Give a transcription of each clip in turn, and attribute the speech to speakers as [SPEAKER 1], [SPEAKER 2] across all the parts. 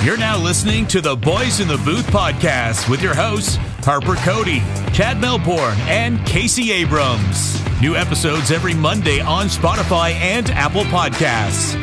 [SPEAKER 1] You're now listening to the Boys in the Booth podcast with your hosts, Harper Cody, Chad Melbourne, and Casey Abrams. New episodes every Monday on Spotify and Apple Podcasts.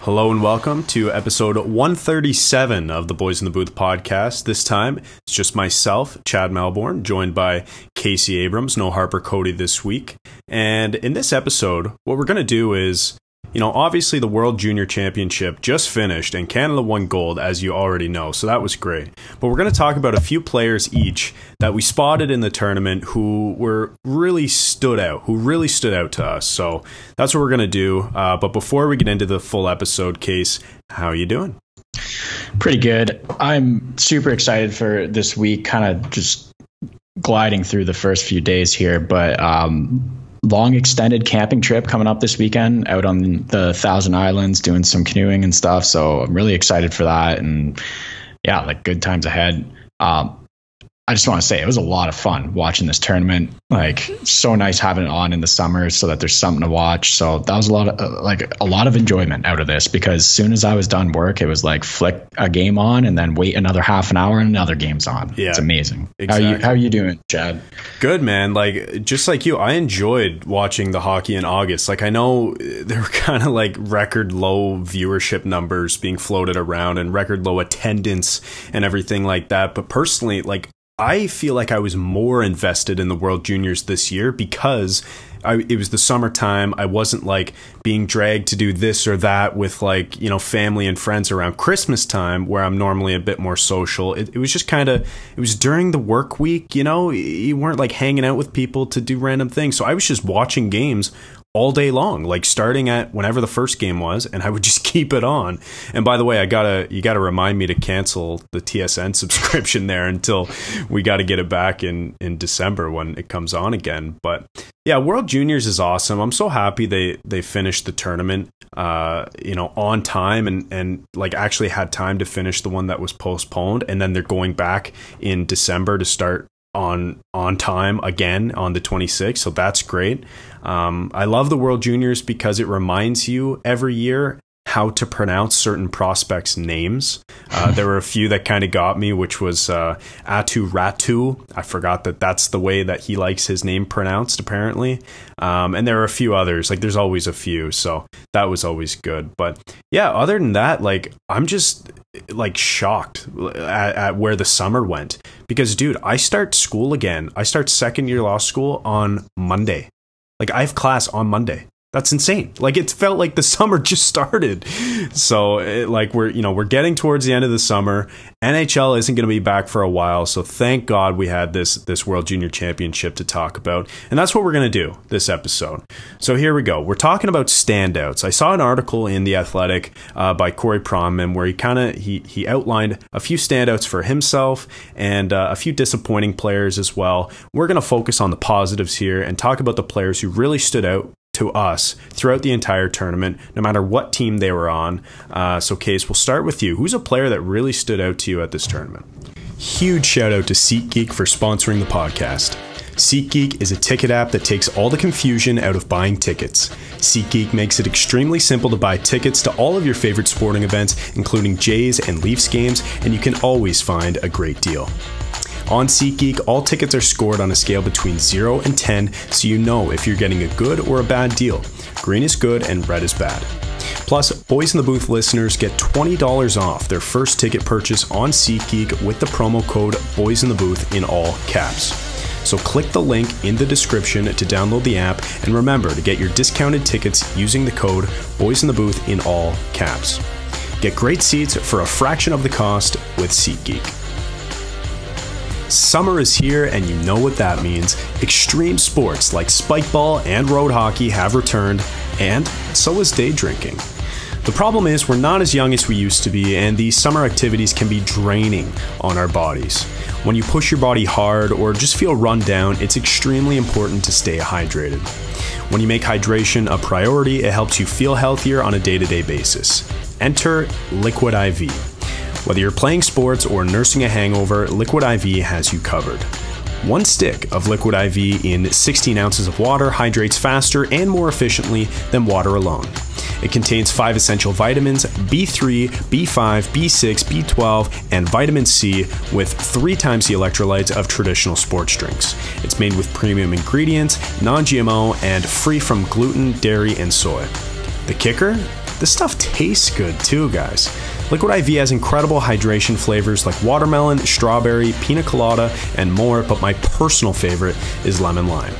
[SPEAKER 2] Hello and welcome to episode 137 of the Boys in the Booth podcast. This time, it's just myself, Chad Melbourne, joined by Casey Abrams, no Harper Cody this week. And in this episode, what we're going to do is, obviously the World Junior Championship just finished and Canada won gold, as you already know, so that was great. But we're going to talk about a few players each that we spotted in the tournament who really stood out to us. So that's what we're going to do. But before we get into the full episode, Case, how are you doing?
[SPEAKER 3] Pretty good. I'm super excited for this week, kind of just gliding through the first few days here, but long extended camping trip coming up this weekend out on the Thousand Islands, doing some canoeing and stuff. So I'm really excited for that. And yeah, good times ahead. I just want to say it was a lot of fun watching this tournament. So nice having it on in the summer so that there's something to watch. So that was a lot of enjoyment out of this, because as soon as I was done work, it was flick a game on and then wait another half an hour and another game's on. Yeah, it's amazing. Exactly. How are you doing, Chad?
[SPEAKER 2] Good, man. Just like you, I enjoyed watching the hockey in August. I know there were kind of record low viewership numbers being floated around and record low attendance and everything like that. But personally, I feel like I was more invested in the World Juniors this year because it was the summertime. I wasn't being dragged to do this or that with family and friends around Christmas time, where I'm normally a bit more social. It was just it was during the work week, you weren't hanging out with people to do random things. So I was just watching games all day long, starting at whenever the first game was, and I would just keep it on. And by the way, you gotta remind me to cancel the TSN subscription there until we got to get it back in December when it comes on again. But yeah, World Juniors is awesome. I'm so happy they finished the tournament on time and actually had time to finish the one that was postponed, and then they're going back in December to start on time again on the 26th. So that's great. I love the World Juniors because it reminds you every year how to pronounce certain prospects' names. There were a few that kind of got me, which was Atu Ratu. I forgot that's the way that he likes his name pronounced, apparently. And there are a few others. There's always a few, so that was always good. But yeah, other than that, I'm just shocked at where the summer went, because dude, I start school again. I start second year law school on Monday. I have class on Monday. That's insane. It felt like the summer just started. So we're getting towards the end of the summer. NHL isn't going to be back for a while. So thank God we had this World Junior Championship to talk about. And that's what we're going to do this episode. So here we go. We're talking about standouts. I saw an article in The Athletic by Corey Pronman where he outlined a few standouts for himself and a few disappointing players as well. We're going to focus on the positives here and talk about the players who really stood out to us throughout the entire tournament, no matter what team they were on. So Case, we'll start with you. Who's a player that really stood out to you at this tournament? Huge shout out to SeatGeek for sponsoring the podcast. SeatGeek is a ticket app that takes all the confusion out of buying tickets. SeatGeek makes it extremely simple to buy tickets to all of your favorite sporting events, including Jays and Leafs games, and you can always find a great deal. On SeatGeek, all tickets are scored on a scale between 0 and 10, so you know if you're getting a good or a bad deal. Green is good and red is bad. Plus, Boys in the Booth listeners get $20 off their first ticket purchase on SeatGeek with the promo code Boys in the Booth in all caps. So click the link in the description to download the app, and remember to get your discounted tickets using the code Boys in the Booth in all caps. Get great seats for a fraction of the cost with SeatGeek. Summer is here, and you know what that means. Extreme sports like spikeball and road hockey have returned, and so is day drinking. The problem is we're not as young as we used to be, and these summer activities can be draining on our bodies. When you push your body hard or just feel run down, it's extremely important to stay hydrated. When you make hydration a priority, it helps you feel healthier on a day-to-day basis. Enter Liquid IV. Whether you're playing sports or nursing a hangover, Liquid IV has you covered. 1 stick of Liquid IV in 16 ounces of water hydrates faster and more efficiently than water alone. It contains 5 essential vitamins, B3, B5, B6, B12, and vitamin C, with 3 times the electrolytes of traditional sports drinks. It's made with premium ingredients, non-GMO, and free from gluten, dairy, and soy. The kicker? This stuff tastes good too, guys. Liquid IV has incredible hydration flavors like watermelon, strawberry, pina colada, and more, but my personal favorite is lemon lime.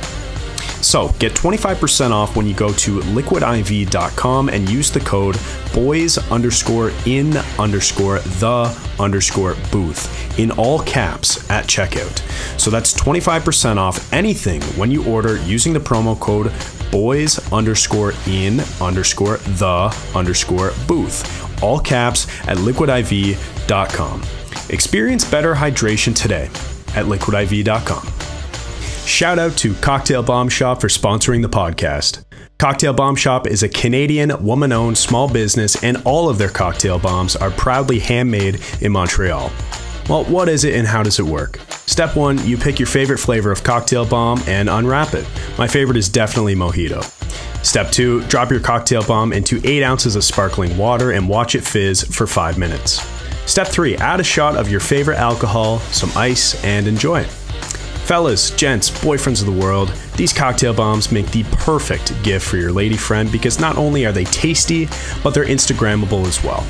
[SPEAKER 2] So, get 25% off when you go to liquidiv.com and use the code boys_in_the_booth in all caps at checkout. So that's 25% off anything when you order using the promo code boys_in_the_booth, all caps at liquidiv.com. Experience better hydration today at liquidiv.com. Shout out to Cocktail Bomb Shop for sponsoring the podcast. Cocktail Bomb Shop is a Canadian woman-owned small business, and all of their cocktail bombs are proudly handmade in Montreal. Well, what is it and how does it work? Step 1, you pick your favorite flavor of cocktail bomb and unwrap it. My favorite is definitely mojito. Step 2, drop your cocktail bomb into 8 ounces of sparkling water and watch it fizz for 5 minutes. Step 3, add a shot of your favorite alcohol, some ice, and enjoy. Fellas, gents, boyfriends of the world, these cocktail bombs make the perfect gift for your lady friend because not only are they tasty, but they're Instagrammable as well.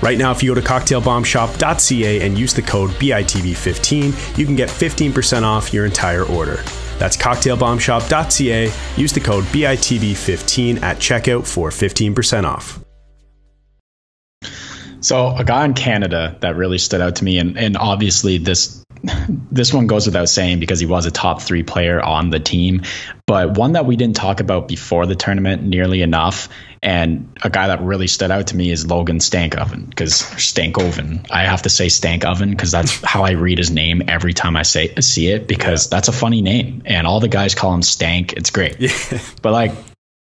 [SPEAKER 2] Right now, if you go to cocktailbombshop.ca and use the code BITV15, you can get 15% off your entire order. That's cocktailbombshop.ca, use the code BITV15 at checkout for 15% off.
[SPEAKER 3] So a guy in Canada that really stood out to me, and obviously this one goes without saying because he was a top 3 player on the team, but one that we didn't talk about before the tournament nearly enough, and a guy that really stood out to me is Logan Stankoven. I have to say Stankoven because that's how I read his name every time I see it, because that's a funny name, and all the guys call him Stank. It's great. Yeah. But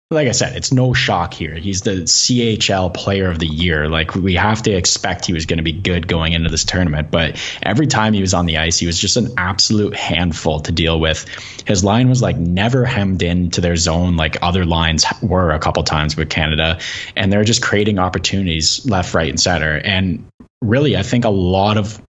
[SPEAKER 3] like I said, it's no shock here. He's the CHL Player of the Year. Like, we have to expect he was going to be good going into this tournament. But every time he was on the ice, he was just an absolute handful to deal with. His line was like never hemmed into their zone like other lines were a couple times with Canada. And they're just creating opportunities left, right, and center. And really, I think a lot of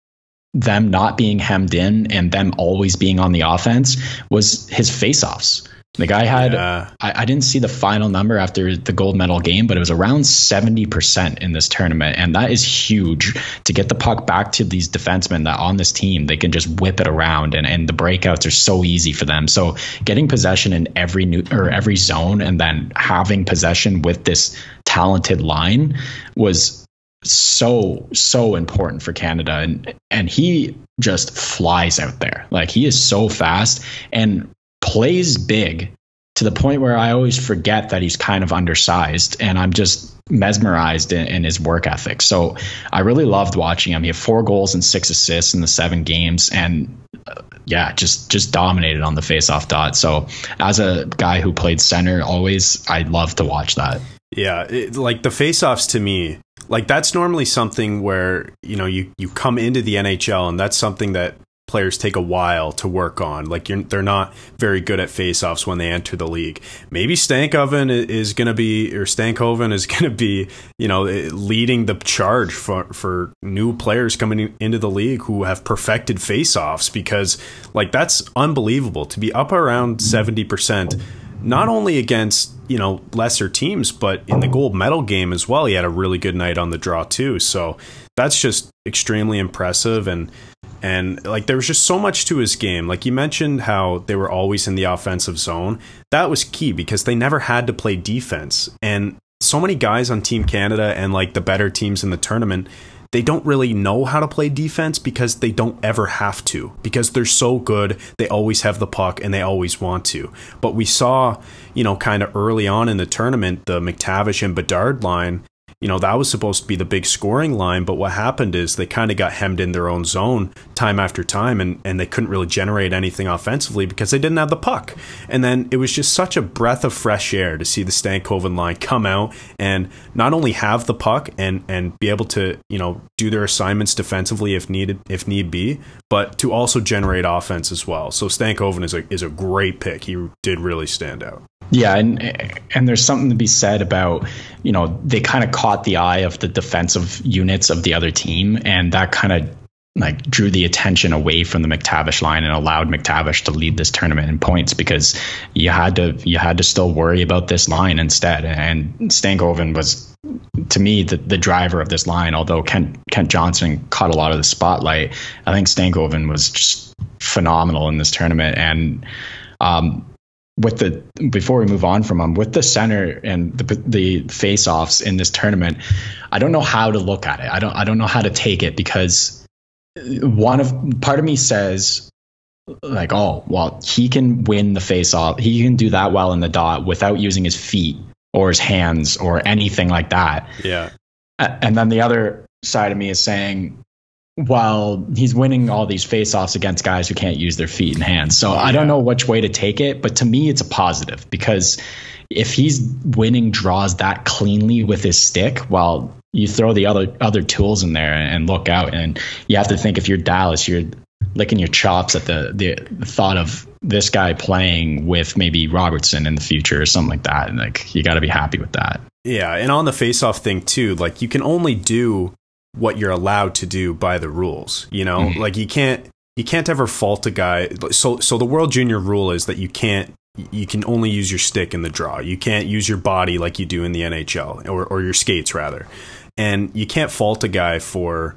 [SPEAKER 3] them not being hemmed in and them always being on the offense was his faceoffs. The guy had, I didn't see the final number after the gold medal game, but it was around 70% in this tournament. And that is huge to get the puck back to these defensemen that on this team, they can just whip it around, and the breakouts are so easy for them. So getting possession in every zone and then having possession with this talented line was so important for Canada. And he just flies out there. Like, he is so fast and plays big to the point where I always forget that he's kind of undersized, and I'm just mesmerized in his work ethic. So I really loved watching him. He had 4 goals and 6 assists in the 7 games, and just dominated on the faceoff dot. So as a guy who played center always, I love to watch that.
[SPEAKER 2] Yeah, like the faceoffs to me, like that's normally something where, you come into the NHL and that's something that players take a while to work on. Like, they're not very good at faceoffs when they enter the league. Maybe Stankoven is going to be leading the charge for new players coming into the league who have perfected faceoffs, because like that's unbelievable to be up around 70%, not only against lesser teams, but in the gold medal game as well. He had a really good night on the draw too. So that's just extremely impressive. And like, there was just so much to his game. Like, you mentioned how they were always in the offensive zone. That was key because they never had to play defense. And so many guys on Team Canada and like the better teams in the tournament, they don't really know how to play defense because they don't ever have to, because they're so good. They always have the puck and they always want to. But we saw, kind of early on in the tournament, the McTavish and Bedard line, that was supposed to be the big scoring line, but what happened is they kind of got hemmed in their own zone time after time, and they couldn't really generate anything offensively because they didn't have the puck. And then it was just such a breath of fresh air to see the Stankoven line come out and not only have the puck and be able to, do their assignments defensively if need be, but to also generate offense as well. So Stankoven is a great pick. He did really stand out.
[SPEAKER 3] Yeah, and there's something to be said about, they kind of caught the eye of the defensive units of the other team, and that kind of like drew the attention away from the McTavish line and allowed McTavish to lead this tournament in points, because you had to still worry about this line instead. And Stankoven was, to me, the driver of this line. Although Kent Johnson caught a lot of the spotlight, I think Stankoven was just phenomenal in this tournament. And before we move on from him, with the center and the face-offs in this tournament, I don't know how to look at it. I don't know how to take it, because part of me says, like, oh, well, he can win the face-off. He can do that well in the dot without using his feet or his hands or anything like that.
[SPEAKER 2] Yeah.
[SPEAKER 3] And then the other side of me is saying, well, he's winning all these face-offs against guys who can't use their feet and hands. So I don't know which way to take it, but to me, it's a positive, because if he's winning draws that cleanly with his stick, well, you throw the other tools in there and look out. And you have to think, if you're Dallas, you're licking your chops at the thought of this guy playing with maybe Robertson in the future or something like that. And like, you got to be happy with that.
[SPEAKER 2] Yeah, and on the face-off thing too, like, you can only do what you're allowed to do by the rules. Mm-hmm. Like, you can't ever fault a guy. So the World Junior rule is that you can only use your stick in the draw. You can't use your body like you do in the NHL, or your skates rather. And you can't fault a guy for,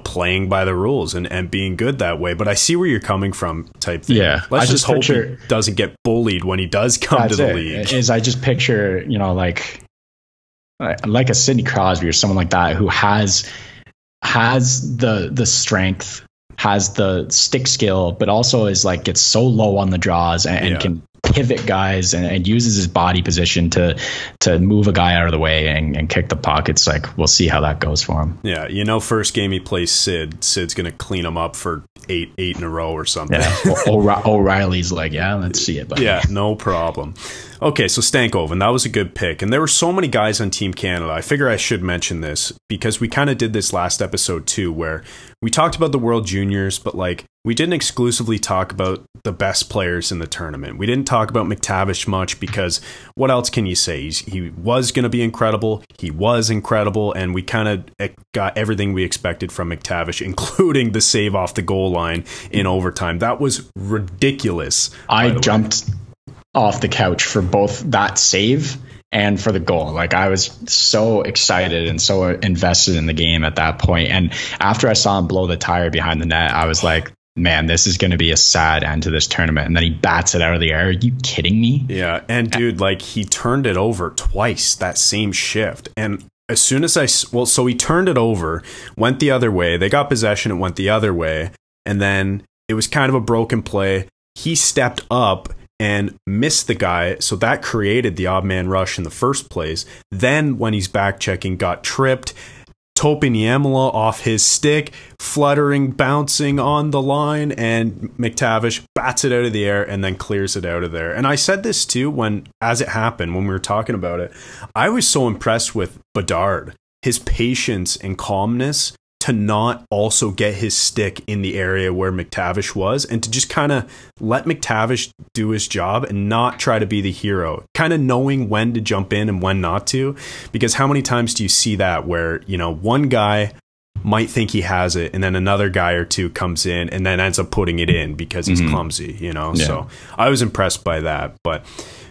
[SPEAKER 2] playing by the rules and being good that way. But I see where you're coming from, type thing.
[SPEAKER 3] Yeah.
[SPEAKER 2] Let's just hope he doesn't get bullied when he does come to the league.
[SPEAKER 3] I just picture, like a Sidney Crosby or someone like that, who has the strength, has the stick skill, but also is like, gets so low on the draws and can pivot guys and uses his body position to move a guy out of the way and kick the puck. It's like, we'll see how that goes for him.
[SPEAKER 2] Yeah, first game he plays Sid's gonna clean him up for eight in a row or something.
[SPEAKER 3] Yeah. O'Reilly's like, yeah, let's see it, buddy.
[SPEAKER 2] Yeah, no problem. Okay, so Stankoven, that was a good pick. And there were so many guys on Team Canada. I figure I should mention this, because we kind of did this last episode too, where we talked about the World Juniors, but like, we didn't exclusively talk about the best players in the tournament. We didn't talk about McTavish much, because what else can you say? He was going to be incredible. He was incredible. And we kind of got everything we expected from McTavish, including the save off the goal line in overtime. That was ridiculous.
[SPEAKER 3] I jumped off the couch for both that save and for the goal. Like, I was so excited and so invested in the game at that point. And after I saw him blow the tire behind the net, I was like, man, this is going to be a sad end to this tournament. And then he bats it out of the air. Are you kidding me?
[SPEAKER 2] Yeah. And dude, like, he turned it over twice that same shift. And as soon as so he turned it over, went the other way. They got possession. It went the other way. And then it was kind of a broken play. He stepped up and missed the guy, so that created the odd man rush in the first place. Then when he's back checking, got tripped. Topi Niemela off his stick, fluttering, bouncing on the line, and McTavish bats it out of the air and then clears it out of there. And I said this too as it happened, when we were talking about it. I was so impressed with Bedard, his patience and calmness to not also get his stick in the area where McTavish was, and to just kind of let McTavish do his job and not try to be the hero, kind of knowing when to jump in and when not to. Because how many times do you see that where, one guy might think he has it, and then another guy or two comes in and then ends up putting it in because he's clumsy, Yeah. So I was impressed by that. But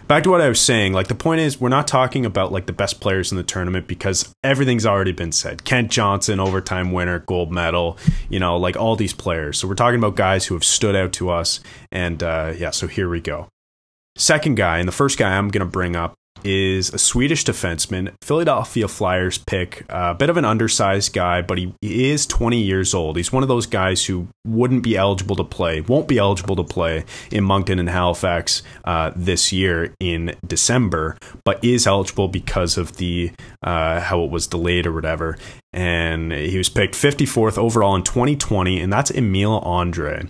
[SPEAKER 2] back to what I was saying, like, the point is, we're not talking about like the best players in the tournament, because everything's already been said. Kent Johnson, overtime winner, gold medal, like all these players. So we're talking about guys who have stood out to us. And so here we go. Second guy, and the first guy I'm going to bring up is a Swedish defenseman, Philadelphia Flyers pick, a bit of an undersized guy, but he is 20 years old. He's one of those guys who won't be eligible to play in Moncton and Halifax this year in December, but is eligible because of the how it was delayed or whatever. And he was picked 54th overall in 2020, and that's Emil Andre.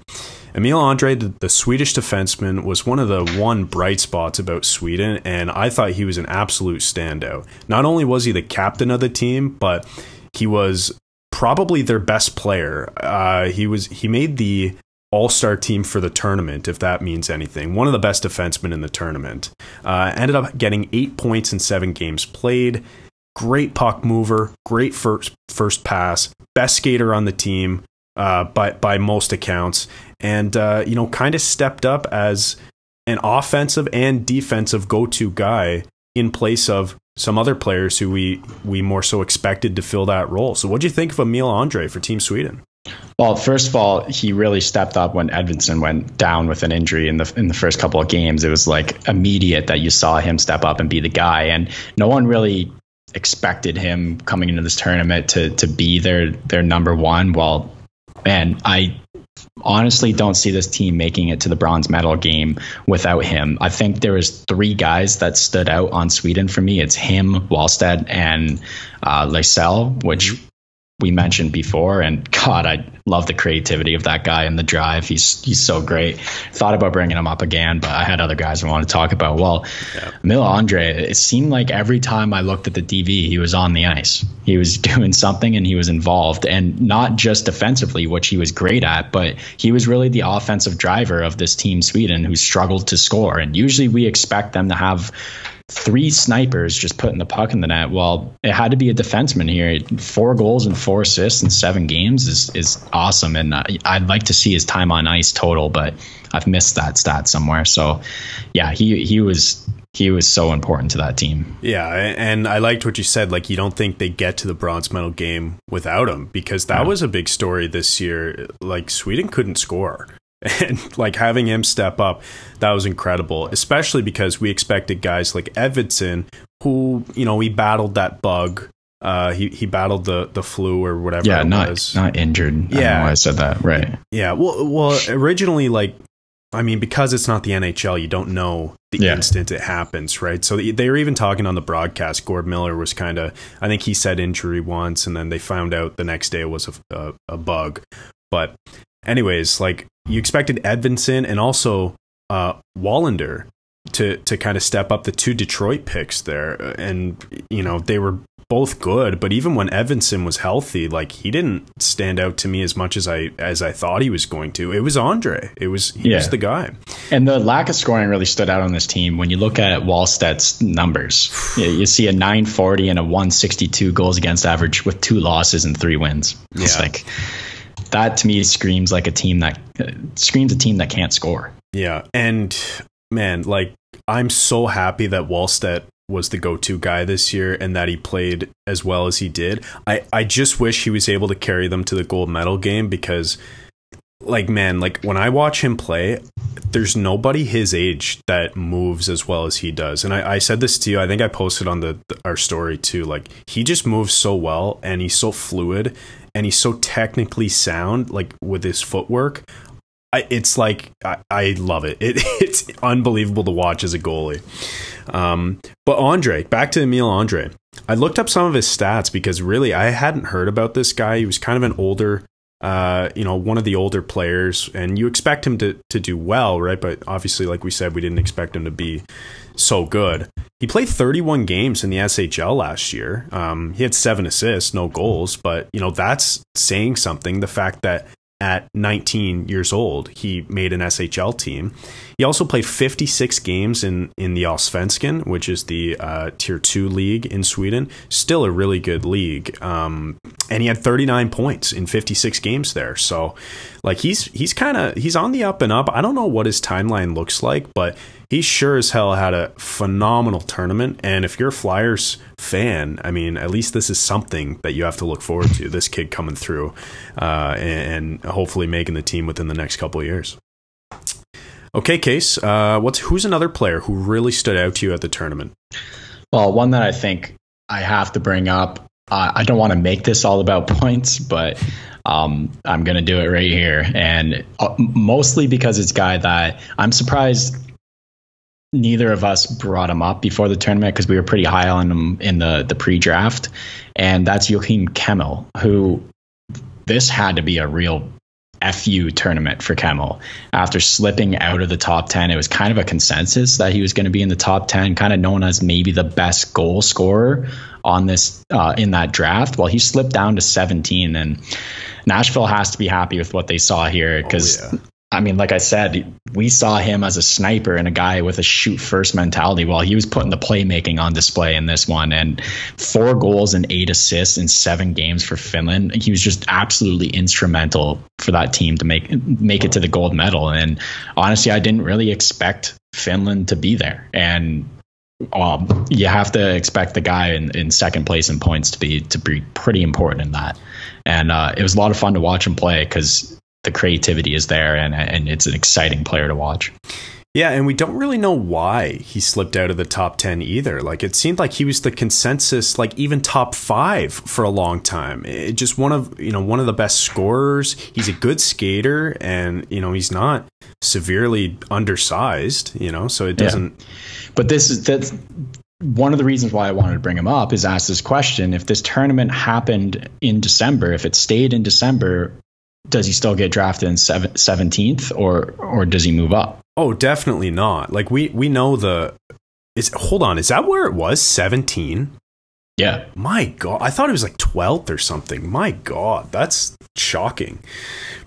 [SPEAKER 2] Emil Andre, the Swedish defenseman, was one of the one bright spots about Sweden, and I thought he was an absolute standout. Not only was he the captain of the team, but he was probably their best player. He made the all-star team for the tournament, if that means anything. One of the best defensemen in the tournament. Ended up getting 8 points in 7 games played. Great puck mover, great first pass, best skater on the team by most accounts, and kind of stepped up as an offensive and defensive go-to guy in place of some other players who we more so expected to fill that role. So what do you think of Emil Andre for Team Sweden?
[SPEAKER 3] Well, first of all, he really stepped up when Edvinsson went down with an injury in the first couple of games. It was like immediate that you saw him step up and be the guy, and no one really expected him coming into this tournament to be their number one. Well, man, I honestly don't see this team making it to the bronze medal game without him. I think there was 3 guys that stood out on Sweden for me. It's him, Wallstedt, and Lysell, which we mentioned before. And God, I love the creativity of that guy and the drive. He's so great. Thought about bringing him up again, but I had other guys I want to talk about. Well, Emil Andre, it seemed like every time I looked at the TV, he was on the ice. He was doing something and he was involved, and not just defensively, which he was great at, but he was really the offensive driver of this team Sweden, who struggled to score. And usually we expect them to have 3 snipers just putting the puck in the net. Well, it had to be a defenseman here. 4 goals and 4 assists in 7 games is awesome. And I'd like to see his time on ice total, but I've missed that stat somewhere. So yeah, he was so important to that team.
[SPEAKER 2] Yeah, and I liked what you said. Like, you don't think they get to the bronze medal game without him, because that was a big story this year. Like, Sweden couldn't score. And like having him step up, that was incredible, especially because we expected guys like Edvinsson, who, he battled that bug. He battled the flu or whatever it was. Not injured. Yeah. I don't know why I said that. Right. Yeah. Well, originally, because it's not the NHL, you don't know the instant it happens, right? So they were even talking on the broadcast. Gord Miller was I think he said injury once, and then they found out the next day it was a bug. But anyways, you expected Edvinsson and also Wallander to kind of step up, the 2 Detroit picks there. And, they were both good, but even when Edvinsson was healthy, he didn't stand out to me as much as I thought he was going to. It was Andre. He was the guy. And the lack of scoring really stood out on this team. When you look at Wallstedt's numbers, you see a 940 and a 162 goals against average with 2 losses and 3 wins. Yeah. It's that to me screams a team that can't score. Yeah. And man, I'm so happy that Wallstedt was the go-to guy this year and that he played as well as he did. I just wish he was able to carry them to the gold medal game, because when I watch him play, there's nobody his age that moves as well as he does. And I said this to you, I think I posted on our story too. He just moves so well, and he's so fluid, and he's so technically sound, with his footwork. It's I love it. It's unbelievable to watch as a goalie. But Andre, back to Emil Andre. I looked up some of his stats, because really I hadn't heard about this guy. He was kind of an older, one of the older players, and you expect him to do well, right? But obviously, like we said, we didn't expect him to be so good. He played 31 games in the SHL last year. He had 7 assists, no goals, but that's saying something. The fact that at 19 years old, he made an SHL team. He also played 56 games in the Allsvenskan, which is the tier 2 league in Sweden. Still a really good league. And he had 39 points in 56 games there. So he's on the up and up. I don't know what his timeline looks like, but he sure as hell had a phenomenal tournament. And if you're a Flyers fan, I mean, at least this is something that you have to look forward to. This kid coming through and hopefully making the team within the next couple of years. Okay, Case, who's another player who really stood out to you at the tournament?
[SPEAKER 3] Well, one that I think I have to bring up, I don't want to make this all about points, but I'm going to do it right here. And mostly because it's a guy that I'm surprised neither of us brought him up before the tournament, because we were pretty high on him in the pre-draft. And that's Joachim Kemmel, who this had to be a real FU tournament for Kemmel. After slipping out of the top 10, it was kind of a consensus that he was going to be in the top 10, kind of known as maybe the best goal scorer on this in that draft. Well, he slipped down to 17, and Nashville has to be happy with what they saw here, because I mean, like I said, we saw him as a sniper and a guy with a shoot first mentality. While he was putting the playmaking on display in this one, and 4 goals and 8 assists in 7 games for Finland. He was just absolutely instrumental for that team to make it to the gold medal. And honestly, I didn't really expect Finland to be there. And you have to expect the guy in second place in points to be pretty important in that. And it was a lot of fun to watch him play, because the creativity is there, and it's an exciting player to watch.
[SPEAKER 2] Yeah, and we don't really know why he slipped out of the top 10 either. Like, it seemed like he was the consensus, like even top 5 for a long time. It just one of the best scorers. He's a good skater, and he's not severely undersized. So it doesn't.
[SPEAKER 3] Yeah. But that's one of the reasons why I wanted to bring him up, is ask this question: if this tournament happened in December, if it stayed in December, does he still get drafted in 17th, or does he move up?
[SPEAKER 2] Oh, definitely not. Like we know hold on, is that where it was? 17?
[SPEAKER 3] Yeah.
[SPEAKER 2] My God, I thought it was like 12th or something. My God, that's shocking.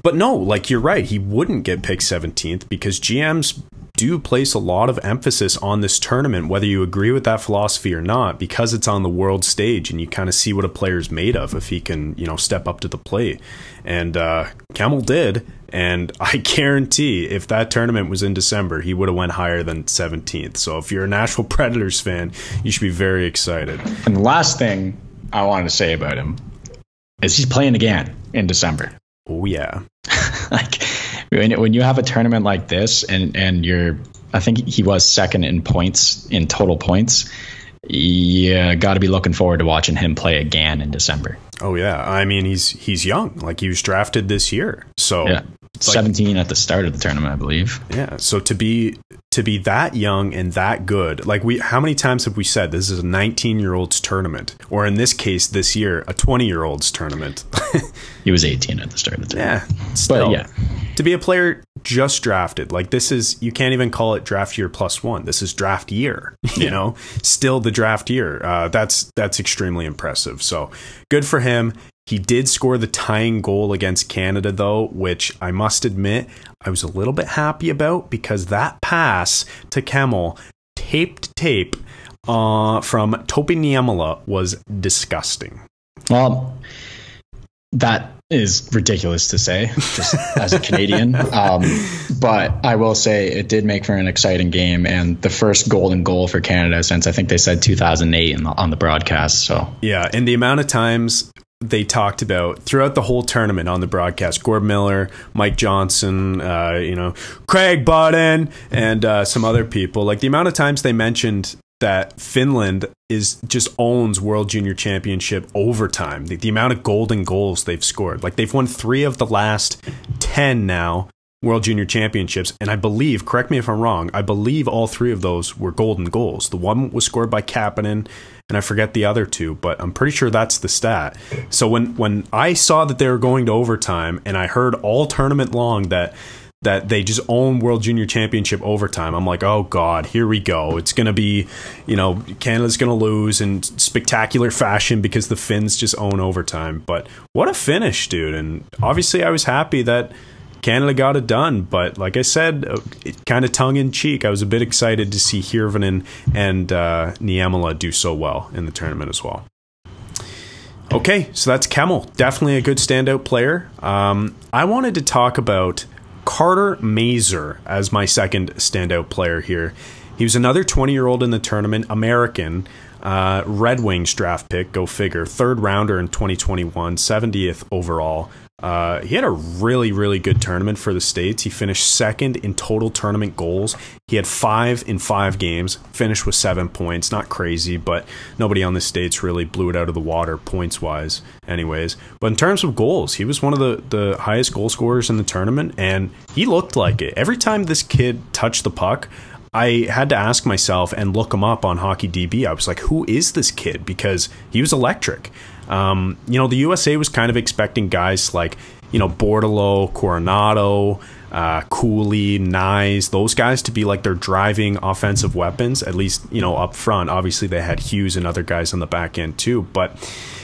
[SPEAKER 2] But no, like you're right, he wouldn't get picked 17th, because GMs do place a lot of emphasis on this tournament, whether you agree with that philosophy or not, because it's on the world stage, and you kind of see what a player's made of if he can, step up to the plate. And Kemmel did, and I guarantee if that tournament was in December, he would have went higher than 17th. So if you're a Nashville Predators fan, you should be very excited.
[SPEAKER 3] And the last thing I wanted to say about him is he's playing again in December.
[SPEAKER 2] Oh yeah.
[SPEAKER 3] Like, when you have a tournament like this, and I think he was second in points, in total points, you got to be looking forward to watching him play again in December.
[SPEAKER 2] Oh yeah, I mean he's young. Like, he was drafted this year, so
[SPEAKER 3] yeah, 17 at the start of the tournament, I believe.
[SPEAKER 2] Yeah, so to be that young and that good, like how many times have we said this is a 19-year-old's tournament, or in this case this year a 20-year-old's tournament?
[SPEAKER 3] He was 18 at the start of the tournament.
[SPEAKER 2] Yeah, still,
[SPEAKER 3] but yeah,
[SPEAKER 2] to be a player just drafted, like this is, you can't even call it draft year +1. This is draft year. Still the draft year. That's extremely impressive. So good for him. He did score the tying goal against Canada, though, which I must admit I was a little bit happy about, because that pass to Kemmel, tape from Topi Niemela, was disgusting.
[SPEAKER 3] Well, that is ridiculous to say, just as a Canadian. But I will say it did make for an exciting game, and the first golden goal for Canada since, I think they said 2008 on the broadcast. So
[SPEAKER 2] yeah, and the amount of times they talked about throughout the whole tournament on the broadcast, Gord Miller, Mike Johnson, Craig Button, and some other people, like the amount of times they mentioned that Finland just owns World Junior Championship overtime. The amount of golden goals they've scored, like they've won 3 of the last 10 now World Junior Championships, and I believe, correct me if I'm wrong, I believe all 3 of those were golden goals. The one was scored by Kapanen, and I forget the other 2, but I'm pretty sure that's the stat. So when I saw that they were going to overtime, and I heard all tournament long that they just own World Junior Championship overtime, I'm like, oh God, here we go. It's going to be, Canada's going to lose in spectacular fashion because the Finns just own overtime. But what a finish, dude. And obviously I was happy that Canada got it done, but like I said, kind of tongue-in-cheek, I was a bit excited to see Hiervenin and Niemela do so well in the tournament as well. Okay, so that's Kemmel. Definitely a good standout player. I wanted to talk about Carter Mazer as my second standout player here. He was another 20-year-old in the tournament, American, Red Wings draft pick, go figure, 3rd rounder in 2021, 70th overall. He had a really, really good tournament for the States. He finished second in total tournament goals. He had 5 in 5 games, finished with 7 points. Not crazy, but nobody on the States really blew it out of the water points-wise anyways. But in terms of goals, he was one of the highest goal scorers in the tournament, and he looked like it. Every time this kid touched the puck, I had to ask myself and look him up on HockeyDB. I was like, who is this kid? Because he was electric. The USA was kind of expecting guys like, Bordalo, Coronado, Cooley, Nyes, those guys to be like their driving offensive weapons, at least, up front. Obviously, they had Hughes and other guys on the back end too. But,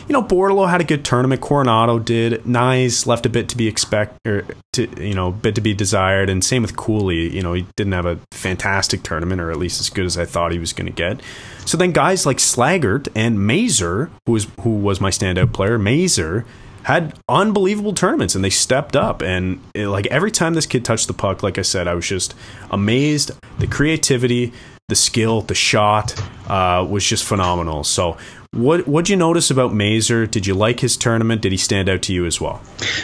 [SPEAKER 2] Bordalo had a good tournament. Coronado did. Nyes left a bit to be bit to be desired. And same with Cooley. He didn't have a fantastic tournament, or at least as good as I thought he was going to get. So then guys like Slagert and Mazer, who was my standout player, Mazer, had unbelievable tournaments, and they stepped up. And every time this kid touched the puck, like I said, I was just amazed. The creativity, the skill, the shot was just phenomenal. So what'd you notice about Mazer? Did you like his tournament? Did he stand out to you as well?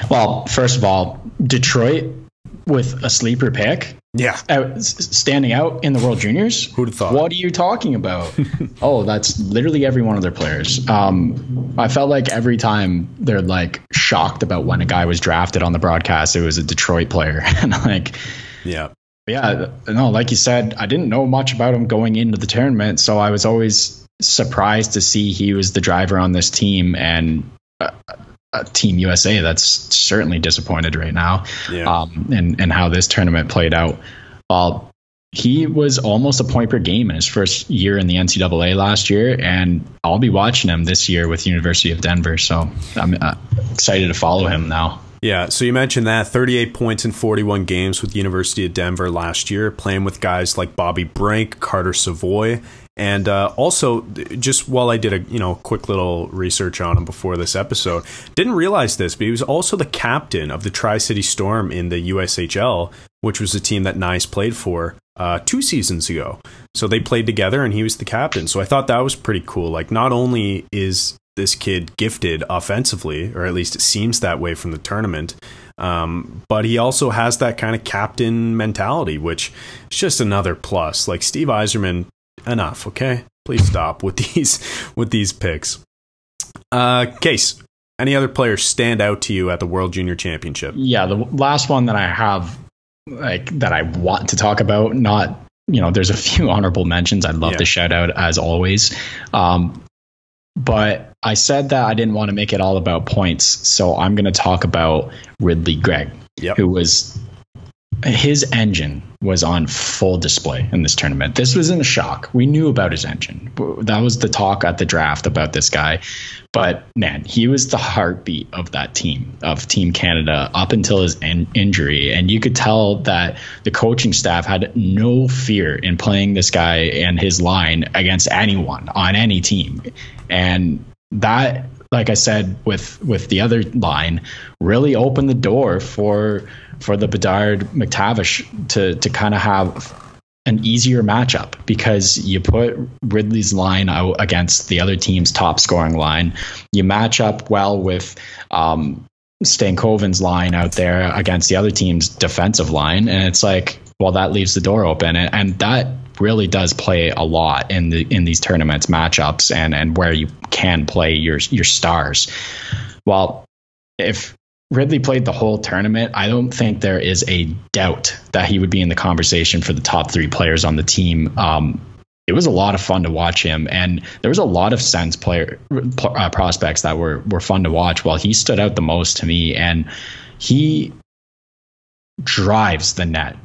[SPEAKER 3] Well, first of all, Detroit with a sleeper pick.
[SPEAKER 2] Yeah.
[SPEAKER 3] Standing out in the World Juniors.
[SPEAKER 2] Who'd have thought?
[SPEAKER 3] What are you talking about? Oh, that's literally every one of their players. I felt like every time they're shocked about when a guy was drafted on the broadcast, it was a Detroit player. And
[SPEAKER 2] yeah.
[SPEAKER 3] Yeah, no, like you said, I didn't know much about him going into the tournament, so I was always surprised to see he was the driver on this team, and Team USA that's certainly disappointed right now.
[SPEAKER 2] Yeah.
[SPEAKER 3] And how this tournament played out. Well, he was almost a point per game in his first year in the NCAA last year, and I'll be watching him this year with University of Denver, so I'm excited to follow him now.
[SPEAKER 2] Yeah, so you mentioned that 38 points in 41 games with University of Denver last year, playing with guys like Bobby Brink, Carter Savoy, and also just while I did a quick little research on him before this episode, didn't realize this, but he was also the captain of the Tri-City Storm in the USHL, which was a team that Nice played for 2 seasons ago. So they played together, and he was the captain. So I thought that was pretty cool. Not only is this kid gifted offensively, or at least it seems that way from the tournament, but he also has that kind of captain mentality, which is just another plus. Steve Yzerman, enough, okay? Please stop with these picks. Case, any other players stand out to you at the World Junior Championship? Yeah,
[SPEAKER 3] the last one that I have that I want to talk about, not there's a few honorable mentions I'd love to shout out as always, but I said that I didn't want to make it all about points, so I'm going to talk about Ridley Gregg, who his engine was on full display in this tournament. This wasn't a shock. We knew about his engine. That was the talk at the draft about this guy. But man, he was the heartbeat of that team, of Team Canada, up until his injury. And you could tell that the coaching staff had no fear in playing this guy and his line against anyone on any team. And that, like I said, with the other line, really opened the door for the Bedard McTavish to kind of have an easier matchup, because you put Ridley's line out against the other team's top scoring line. You match up well with Stankoven's line out there against the other team's defensive line, and it's that leaves the door open, and that really does play a lot in these tournaments, matchups, and where you can play your stars. Well, if Ridley played the whole tournament, I don't think there is a doubt that he would be in the conversation for the top 3 players on the team. It was a lot of fun to watch him, and there was a lot of Sens prospects that were fun to watch. While he stood out the most to me, and he drives the net.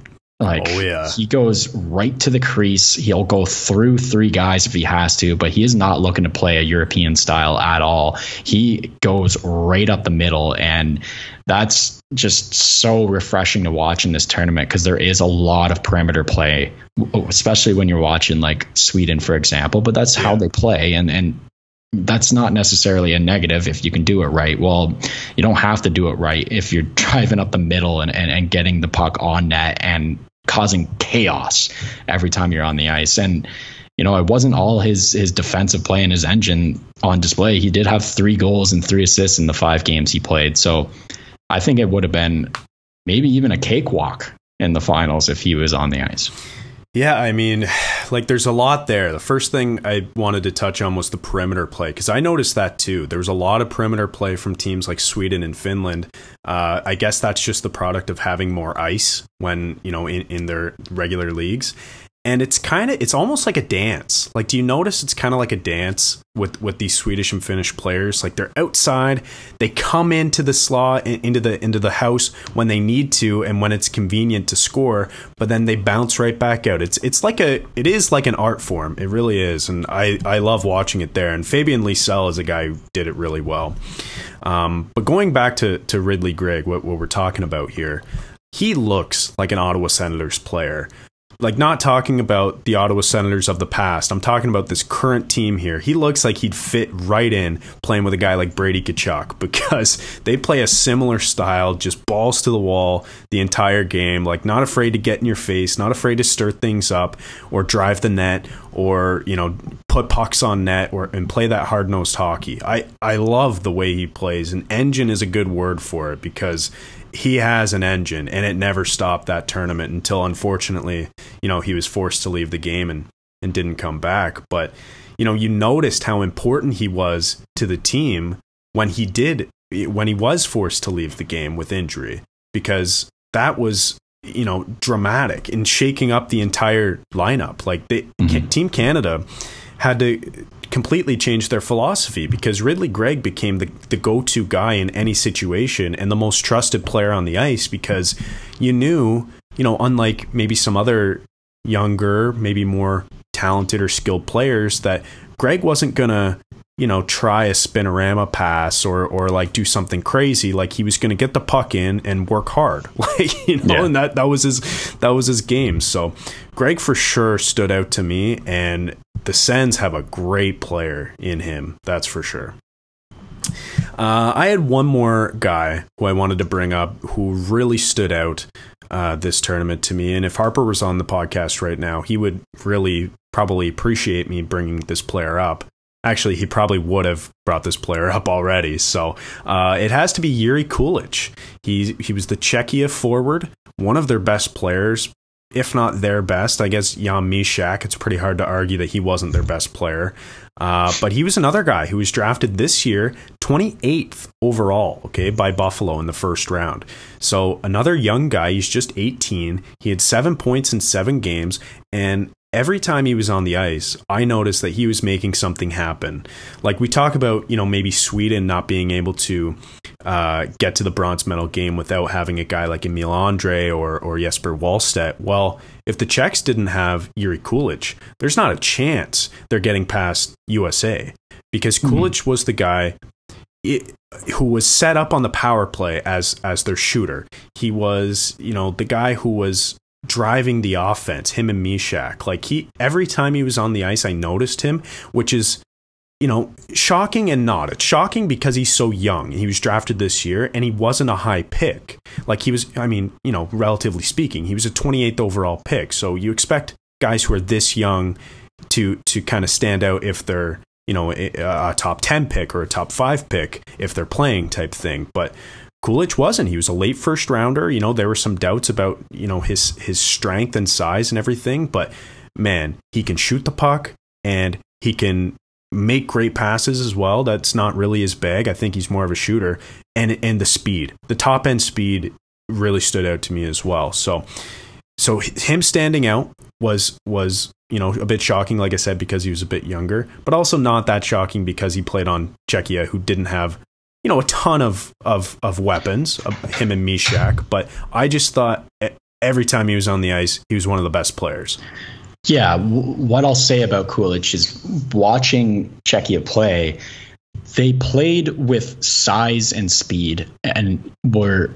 [SPEAKER 3] He goes right to the crease. He'll go through 3 guys if he has to, but he is not looking to play a European style at all. He goes right up the middle, and that's just so refreshing to watch in this tournament, because there is a lot of perimeter play, especially when you're watching Sweden, for example, but that's how they play. And that's not necessarily a negative if you can do it right. Well, you don't have to do it right if you're driving up the middle and getting the puck on net and causing chaos every time you're on the ice. And it wasn't all his defensive play and his engine on display. He did have 3 goals and 3 assists in the 5 games he played. So I think it would have been maybe even a cakewalk in the finals if he was on the ice.
[SPEAKER 2] Yeah, I mean, like, there's a lot there. The first thing I wanted to touch on was the perimeter play, because I noticed that too. There was a lot of perimeter play from teams like Sweden and Finland. I guess that's just the product of having more ice when, in their regular leagues. And it's almost like a dance. Like, do you notice it's kind of like a dance with these Swedish and Finnish players? Like, they're outside, they come into the slot, into the house when they need to and when it's convenient to score, but then they bounce right back out. It is like an art form. It really is, and I love watching it there. And Fabian Lysell is a guy who did it really well. But going back to Ridley Greig, what we're talking about here, he looks like an Ottawa Senators player. Like, not talking about the Ottawa Senators of the past. I'm talking about this current team here. He looks like he'd fit right in playing with a guy like Brady Tkachuk, because they play a similar style, just balls to the wall the entire game, like not afraid to get in your face, not afraid to stir things up or drive the net or, put pucks on net and play that hard-nosed hockey. I love the way he plays, and engine is a good word for it, because he has an engine, and it never stopped that tournament until, unfortunately, he was forced to leave the game and didn't come back. But, you noticed how important he was to the team when he was forced to leave the game with injury, because that was, dramatic in shaking up the entire lineup. Like, Team Canada had to completely change their philosophy, because Ridley Greig became the go-to guy in any situation and the most trusted player on the ice, because you knew, unlike maybe some other younger, maybe more talented or skilled players, that Greig wasn't gonna try a spinorama pass or like do something crazy. Like, he was going to get the puck in and work hard, and that was his game. So Greig for sure stood out to me, and the Sens have a great player in him. That's for sure. I had one more guy who I wanted to bring up who really stood out this tournament to me. And if Harper was on the podcast right now, he would really probably appreciate me bringing this player up. Actually, he probably would have brought this player up already. So it has to be Yuri Coolidge. He was the Czechia forward, one of their best players, if not their best. I guess Jan Mysak, it's pretty hard to argue that he wasn't their best player. But he was another guy who was drafted this year, 28th overall, by Buffalo in the first round. So another young guy, he's just 18. He had 7 points in 7 games, and every time he was on the ice, I noticed that he was making something happen. Like, we talk about, maybe Sweden not being able to get to the bronze medal game without having a guy like Emil Andre or Jesper Wallstedt. Well, if the Czechs didn't have Yuri Coolidge, there's not a chance they're getting past USA, because Coolidge was the guy who was set up on the power play as their shooter. He was, the guy who was driving the offense, him and Mysak. Like, every time he was on the ice, I noticed him, which is, shocking and not. It's shocking because he's so young. He was drafted this year, and he wasn't a high pick. Like, he was, relatively speaking, he was a 28th overall pick. So you expect guys who are this young to kind of stand out if they're, a top 10 pick or a top 5 pick if they're playing type thing. But Coolidge wasn't. He was a late first rounder. There were some doubts about, his strength and size and everything, but man, he can shoot the puck and he can make great passes as well. That's not really his bag. I think he's more of a shooter, and the speed, the top end speed really stood out to me as well. So him standing out was, a bit shocking, like I said, because he was a bit younger, but also not that shocking because he played on Czechia, who didn't have a ton of weapons, him and Mysak. But I just thought every time he was on the ice, he was one of the best players.
[SPEAKER 3] Yeah, what I'll say about Coolidge is, watching Czechia play, they played with size and speed and were,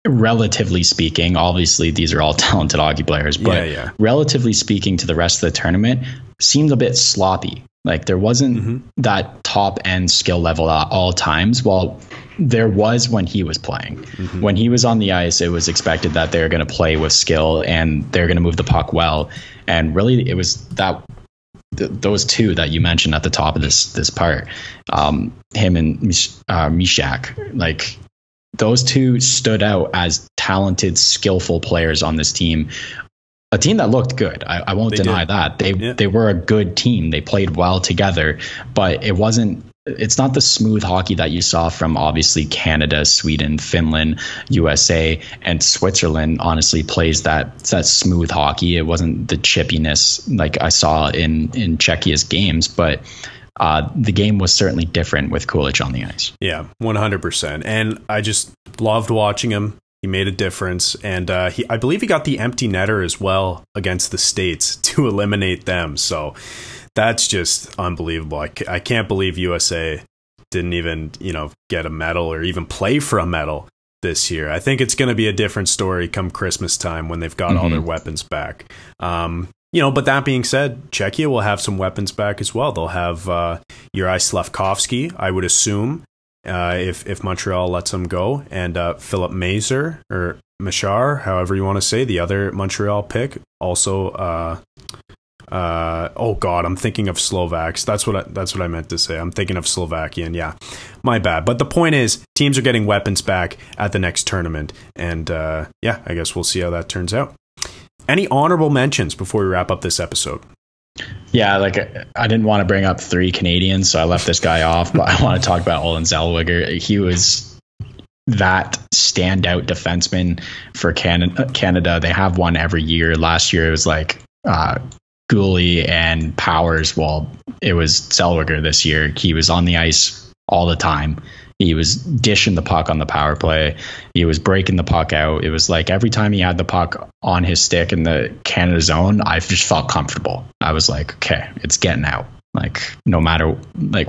[SPEAKER 3] relatively speaking, obviously these are all talented hockey players, but relatively speaking to the rest of the tournament, seemed a bit sloppy. Like, there wasn't that top end skill level at all times. Well, there was when he was playing. When he was on the ice, it was expected that they're going to play with skill and they're going to move the puck well. And really, it was those two that you mentioned at the top of this part, him and Mysak. Like, those two stood out as talented, skillful players on this team. A team that looked good. I won't deny that. They were a good team. They played well together, but it's not the smooth hockey that you saw from obviously Canada, Sweden, Finland, USA, and Switzerland honestly plays that smooth hockey. It wasn't the chippiness like I saw in Czechia's games, but the game was certainly different with Coolidge on the ice.
[SPEAKER 2] Yeah, 100%. And I just loved watching him. He made a difference, and I believe he got the empty netter as well against the States to eliminate them. So that's just unbelievable. I can't believe USA didn't even, get a medal or even play for a medal this year. I think it's going to be a different story come Christmas time when they've got all their weapons back. But that being said, Czechia will have some weapons back as well. They'll have Yuri Slavkowski, I would assume. If Montreal lets him go, and Philip Mazer or Machar, however you want to say, the other Montreal pick. Also, I'm thinking of Slovaks. That's what I meant to say. I'm thinking of Slovakian. Yeah, my bad. But the point is, teams are getting weapons back at the next tournament, and I guess we'll see how that turns out. Any honorable mentions before we wrap up this episode?
[SPEAKER 3] Yeah, I didn't want to bring up 3 Canadians, so I left this guy off, but I want to talk about Olin Zellweger. He was that standout defenseman for Canada. They have one every year. Last year it was Cooley and Powers. Well, it was Zellweger this year. He was on the ice all the time. He was dishing the puck on the power play. He was breaking the puck out. It was like every time he had the puck on his stick in the Canada zone, I just felt comfortable. I was like, okay, it's getting out. No matter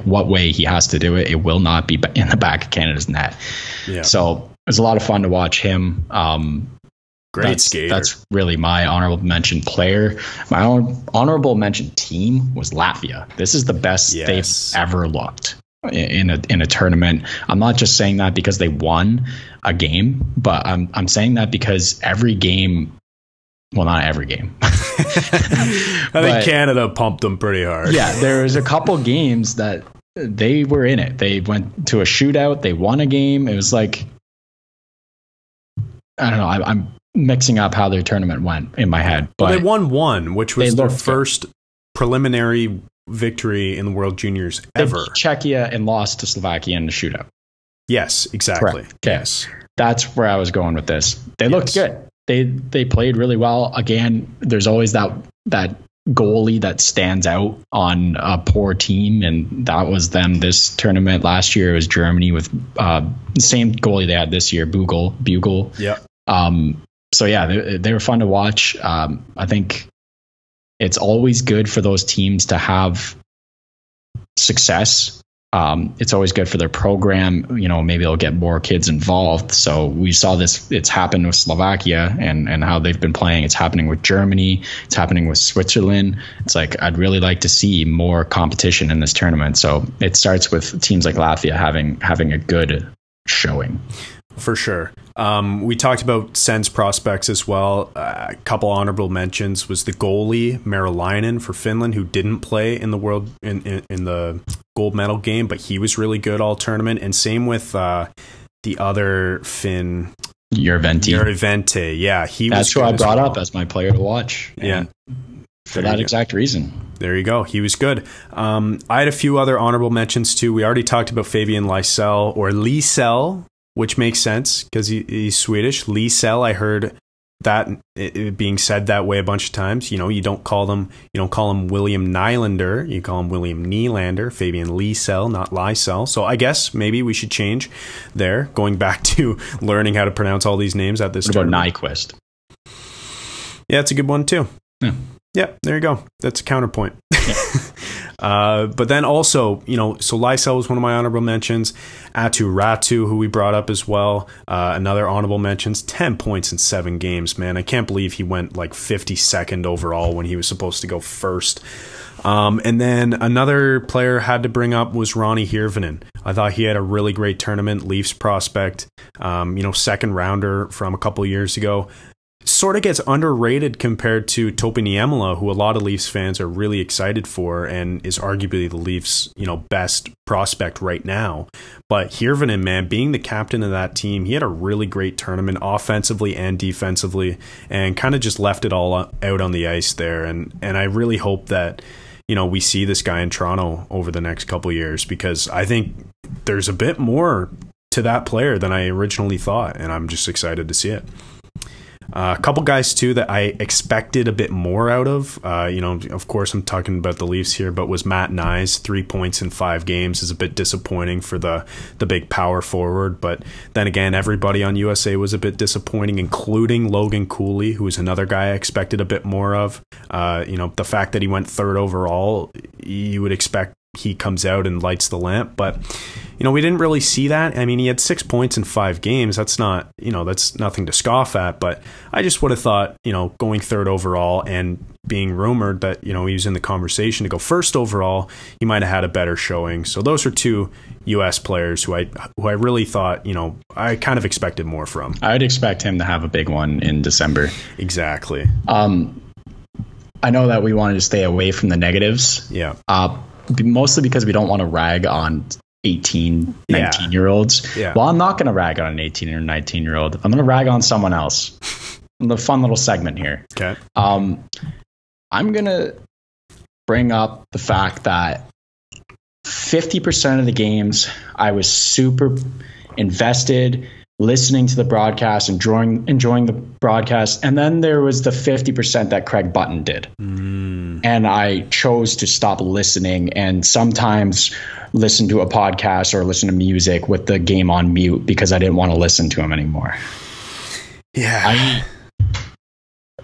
[SPEAKER 3] what way he has to do it, it will not be in the back of Canada's net. Yeah. So it was a lot of fun to watch him.
[SPEAKER 2] Great skater.
[SPEAKER 3] That's really my honorable mention player. My honorable mention team was Latvia. This is the best they've ever looked in a tournament. I'm not just saying that because they won a game, but I'm saying that because every game, well, not every game.
[SPEAKER 2] I think Canada pumped them pretty hard.
[SPEAKER 3] Yeah, there was a couple games that they were in it. They went to a shootout. They won a game. It was I don't know. I'm mixing up how their tournament went in my head. But
[SPEAKER 2] they won one, which was their first preliminary victory in the World Juniors ever.
[SPEAKER 3] They beat Czechia and lost to Slovakia in the shootout.
[SPEAKER 2] Yes, exactly.
[SPEAKER 3] Correct. Okay. Yes. That's where I was going with this. They looked good. They played really well. Again, there's always that goalie that stands out on a poor team, and that was them this tournament. Last year it was Germany with the same goalie they had this year, Bugle.
[SPEAKER 2] Yeah.
[SPEAKER 3] So yeah, they were fun to watch. I think it's always good for those teams to have success. It's always good for their program. Maybe they'll get more kids involved. So we saw this. It's happened with Slovakia and how they've been playing. It's happening with Germany. It's happening with Switzerland. It's I'd really like to see more competition in this tournament. So it starts with teams like Latvia having a good showing.
[SPEAKER 2] For sure. We talked about Sens prospects as well. A couple honorable mentions was the goalie Marilainen for Finland, who didn't play in the world in the gold medal game, but he was really good all tournament. And same with the other Finn, Hiervenin. Yeah,
[SPEAKER 3] that's who I brought up as my player to watch.
[SPEAKER 2] Yeah,
[SPEAKER 3] for that exact reason.
[SPEAKER 2] There you go. He was good. I had a few other honorable mentions too. We already talked about Fabian Lysell or Lysell, which makes sense because he's Swedish. Lysell, I heard that it being said that way a bunch of times. You don't call him William Nylander. You call him William Nylander. Fabian Lysell, not Lysell. So I guess maybe we should change there. Going back to learning how to pronounce all these names at this.
[SPEAKER 3] What about Nyquist?
[SPEAKER 2] Yeah, it's a good one too. Yeah, there you go. That's a counterpoint. But then also, so Lysell was one of my honorable mentions. Atu Ratu, who we brought up as well. Another honorable mentions. 10 points in 7 games, man. I can't believe he went 52nd overall when he was supposed to go first. And then another player had to bring up was Ronnie Hiervenin. I thought he had a really great tournament. Leafs prospect, second rounder from a couple years ago. sort of gets underrated compared to Topi Niemela, who a lot of Leafs fans are really excited for and is arguably the Leafs, best prospect right now. But Hiervenin, man, being the captain of that team, he had a really great tournament offensively and defensively, and kind of just left it all out on the ice there. And I really hope that we see this guy in Toronto over the next couple of years, because I think there's a bit more to that player than I originally thought, and I'm just excited to see it. A couple guys too that I expected a bit more out of. Of course, I'm talking about the Leafs here, but was Matt Nyes. 3 points in 5 games is a bit disappointing for the big power forward. But then again, everybody on USA was a bit disappointing, including Logan Cooley, who is another guy I expected a bit more of. The fact that he went 3rd overall, you would expect he comes out and lights the lamp, but we didn't really see that. I mean, he had 6 points in 5 games. That's not, that's nothing to scoff at, but I just would have thought, going 3rd overall and being rumored that, he was in the conversation to go 1st overall, he might have had a better showing. So those are 2 US players who I really thought, I kind of expected more from.
[SPEAKER 3] I'd expect him to have a big one in December.
[SPEAKER 2] Exactly.
[SPEAKER 3] I know that we wanted to stay away from the negatives.
[SPEAKER 2] Yeah.
[SPEAKER 3] Mostly because we don't want to rag on 18, 19-year-olds.
[SPEAKER 2] Yeah.
[SPEAKER 3] Well, I'm not going to rag on an 18 or 19-year-old. I'm going to rag on someone else. The fun little segment here.
[SPEAKER 2] Okay.
[SPEAKER 3] I'm going to bring up the fact that 50% of the games I was super invested, listening to the broadcast, enjoying the broadcast, and then there was the 50% that Craig Button did. And I chose to stop listening and sometimes listen to a podcast or listen to music with the game on mute because I didn't want to listen to him anymore.
[SPEAKER 2] Yeah.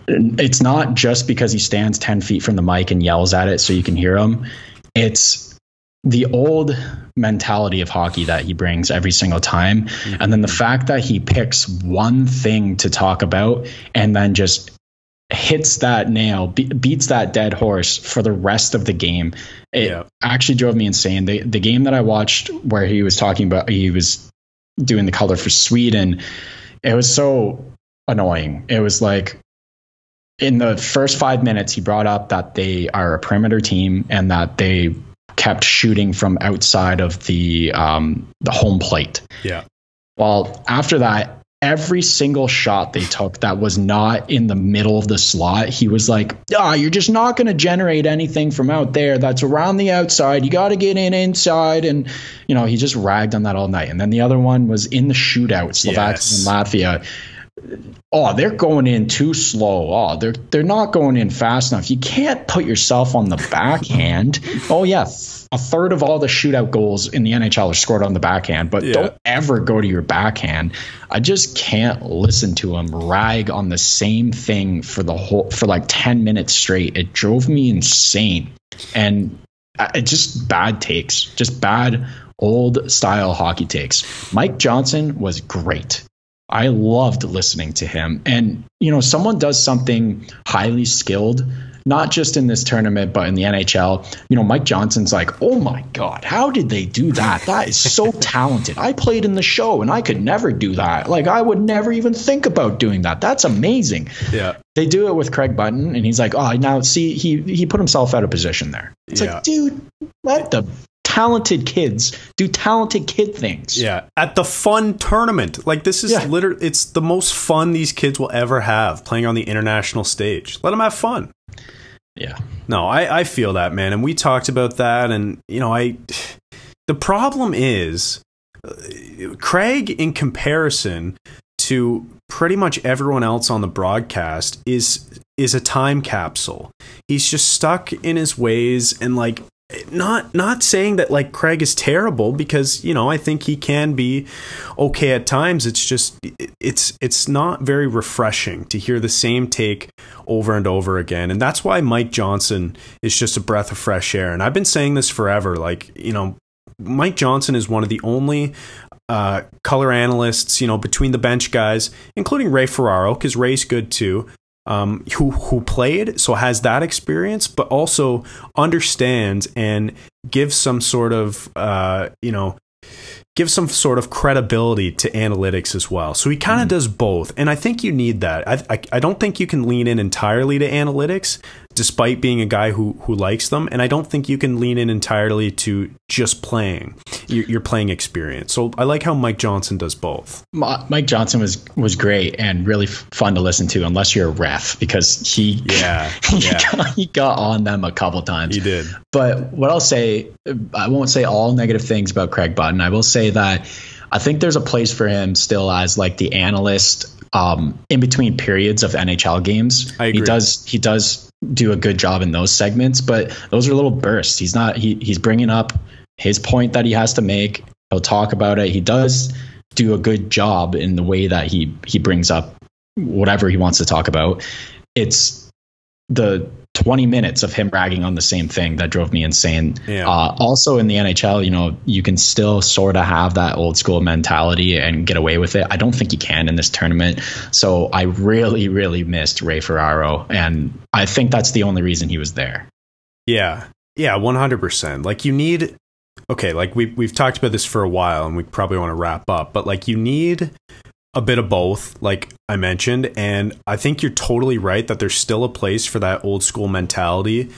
[SPEAKER 3] It's not just because he stands 10 feet from the mic and yells at it so you can hear him. It's the old mentality of hockey that he brings every single time. And then the fact that he picks one thing to talk about and then just hits that nail, beats that dead horse for the rest of the game. It actually drove me insane. The game that I watched where he was talking about, he was doing the color for Sweden. It was so annoying. It was like, in the first 5 minutes, he brought up that they are a perimeter team and that they kept shooting from outside of the home plate.
[SPEAKER 2] Yeah.
[SPEAKER 3] Well, after that, every single shot they took that was not in the middle of the slot, he was like, you're just not going to generate anything from out there. That's around the outside. You got to get inside. And, he just ragged on that all night. And then the other one was in the shootout, Slavkowski and Latvia. They're going in too slow. They're not going in fast enough. You can't put yourself on the backhand. A third of all the shootout goals in the NHL are scored on the backhand, but don't ever go to your backhand. I just can't listen to him rag on the same thing for like 10 minutes straight. It drove me insane. And it just bad takes, just bad old style hockey takes. Mike Johnson was great. I loved listening to him. And, someone does something highly skilled, not just in this tournament, but in the NHL. Mike Johnson's like, oh my God, how did they do that? That is so talented. I played in the show and I could never do that. Like, I would never even think about doing that. That's amazing.
[SPEAKER 2] Yeah.
[SPEAKER 3] They do it with Craig Button and he's like, now see, he put himself out of position there. It's like, dude, let the talented kids do talented kid things.
[SPEAKER 2] Yeah. At the fun tournament. Like, this is literally, it's the most fun these kids will ever have playing on the international stage. Let them have fun.
[SPEAKER 3] Yeah.
[SPEAKER 2] No, I feel that, man. And we talked about that. And, the problem is Craig, in comparison to pretty much everyone else on the broadcast, is a time capsule. He's just stuck in his ways and like, not saying that like Craig is terrible, because I think he can be okay at times. It's just it's not very refreshing to hear the same take over and over again, and that's why Mike Johnson is just a breath of fresh air. And I've been saying this forever. Like, Mike Johnson is one of the only color analysts, between the bench guys, including Ray Ferraro, because Ray's good too, who played, so has that experience, but also understands and gives some sort of give some sort of credibility to analytics as well. So he kind of does both. And I think you need that. I don't think you can lean in entirely to analytics, despite being a guy who likes them. And I don't think you can lean in entirely to just playing your playing experience. So I like how Mike Johnson does both.
[SPEAKER 3] Mike Johnson was great and really fun to listen to, unless you're a ref, because he got on them a couple times.
[SPEAKER 2] He did.
[SPEAKER 3] But what I'll say, I won't say all negative things about Craig Button. I will say that I think there's a place for him still as like the analyst in between periods of NHL games.
[SPEAKER 2] I agree.
[SPEAKER 3] He does do a good job in those segments, but those are little bursts. He's bringing up his point that he has to make. He'll talk about it. He does do a good job in the way that he brings up whatever he wants to talk about. It's the 20 minutes of him ragging on the same thing that drove me insane.
[SPEAKER 2] Yeah.
[SPEAKER 3] Also in the NHL, you can still sort of have that old school mentality and get away with it. I don't think you can in this tournament. So I really, really missed Ray Ferraro. And I think that's the only reason he was there.
[SPEAKER 2] Yeah. Yeah. 100%. Like you need, okay. Like we've talked about this for a while and we probably want to wrap up, but like you need a bit of both, like I mentioned, and I think you're totally right that there's still a place for that old school mentality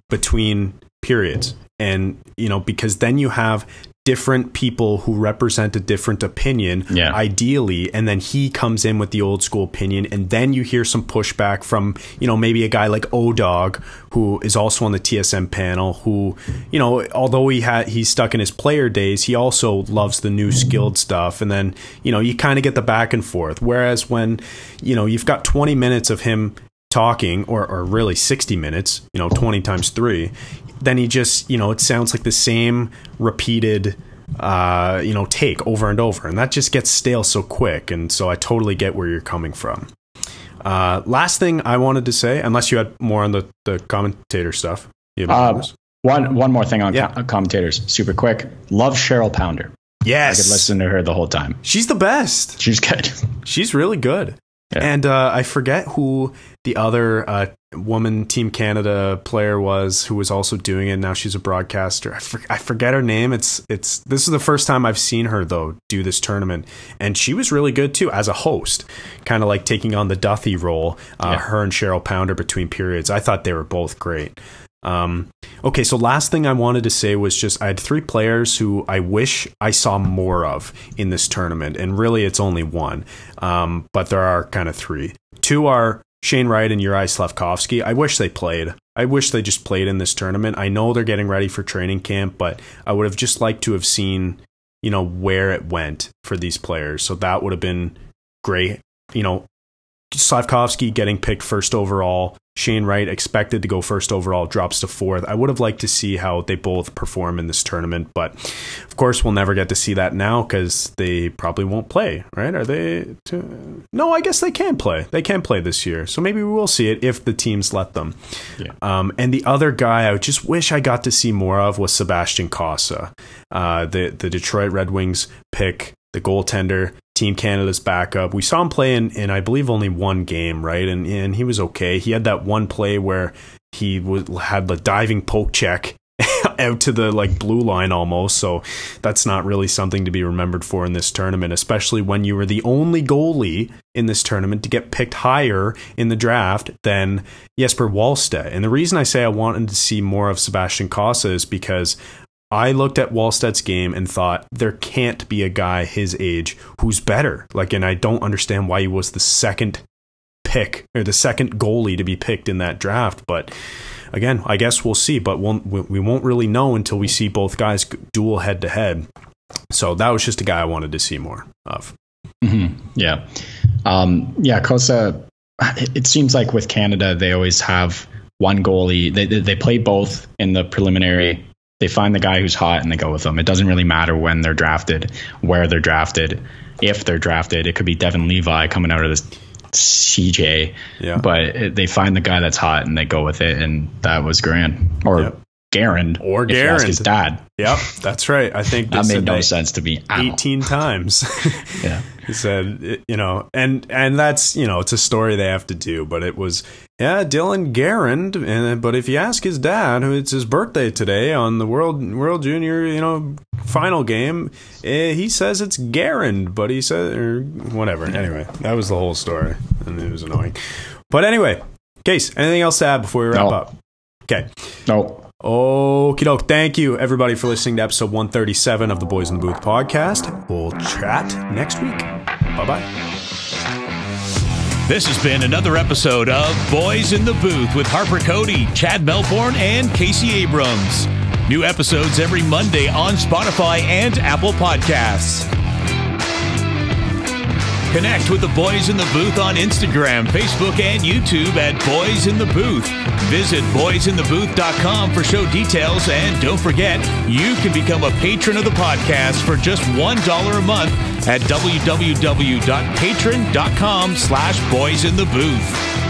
[SPEAKER 2] between periods. And, because then you have different people who represent a different opinion, ideally, and then he comes in with the old school opinion, and then you hear some pushback from, maybe a guy like O-Dog, who is also on the TSM panel, who, although he's stuck in his player days, he also loves the new skilled stuff, and then, you kind of get the back and forth. Whereas when, you've got 20 minutes of him talking, or really 60 minutes, 20 times 3, then he just, it sounds like the same repeated, take over and over. And that just gets stale so quick. And so I totally get where you're coming from. Last thing I wanted to say, unless you had more on the commentator stuff.
[SPEAKER 3] One more thing on commentators, super quick. Love Cheryl Pounder.
[SPEAKER 2] Yes.
[SPEAKER 3] I could listen to her the whole time.
[SPEAKER 2] She's the best.
[SPEAKER 3] She's good.
[SPEAKER 2] She's really good. Yeah. And I forget who the other woman Team Canada player was who was also doing it. Now she's a broadcaster. I forget her name. This is the first time I've seen her though do this tournament, and she was really good too as a host, kind of like taking on the Duthie role. Her and Cheryl Pounder between periods. I thought they were both great. Okay, so last thing I wanted to say was just I had 3 players who I wish I saw more of in this tournament, and really it's only one, but there are kind of 3. 2 are Shane Wright and Yuri Slavkowski. I wish they played. I wish they just played in this tournament. I know they're getting ready for training camp, but I would have just liked to have seen, where it went for these players. So that would have been great. Slavkowski getting picked first overall, Shane Wright expected to go first overall, drops to 4th. I would have liked to see how they both perform in this tournament, but of course we'll never get to see that now because they probably won't play, right? Are they? No, I guess they can play. They can play this year, so maybe we will see it if the teams let them. Yeah. And the other guy I just wish I got to see more of was Sebastian Casa, the Detroit Red Wings pick, the goaltender, Team Canada's backup. We saw him play in I believe only one game, right? And he was okay. He had that one play where he had the diving poke check out to the blue line almost. So that's not really something to be remembered for in this tournament, especially when you were the only goalie in this tournament to get picked higher in the draft than Jesper Wallstedt. And the reason I say I wanted to see more of Sebastian Casa is because I looked at Wallstedt's game and thought there can't be a guy his age who's better. And I don't understand why he was the second pick or the second goalie to be picked in that draft. But again, I guess we'll see. But we won't really know until we see both guys duel head to head. So that was just a guy I wanted to see more of.
[SPEAKER 3] Mm-hmm. Yeah. Casa, it seems like with Canada, they always have one goalie. They play both in the preliminary. They find the guy who's hot and they go with them. It doesn't really matter when they're drafted, where they're drafted, if they're drafted. It could be Devin Levi coming out of this CJ, but they find the guy that's hot and they go with it, and that was Grant or Garand
[SPEAKER 2] or Garand,
[SPEAKER 3] his dad.
[SPEAKER 2] Yep, that's right. I think
[SPEAKER 3] that made no sense to me
[SPEAKER 2] 18 times.
[SPEAKER 3] Yeah,
[SPEAKER 2] he said, and that's it's a story they have to do, but it was Dylan Garand, but if you ask his dad, who it's his birthday today on the World Junior final game, he says it's Garen, but he said, or whatever. Anyway, that was the whole story, and it was annoying. But anyway, Case, anything else to add before we wrap up? Okay.
[SPEAKER 3] No.
[SPEAKER 2] Okie doke. Thank you, everybody, for listening to episode 137 of the Boys in the Booth podcast. We'll chat next week. Bye-bye.
[SPEAKER 1] This has been another episode of Boys in the Booth with Harper Cody, Chad Melbourne, and Casey Abrams. New episodes every Monday on Spotify and Apple Podcasts. Connect with the Boys in the Booth on Instagram, Facebook, and YouTube at Boys in the Booth. Visit boysinthebooth.com for show details, and don't forget, you can become a patron of the podcast for just $1 a month at www.patreon.com/boysinthebooth.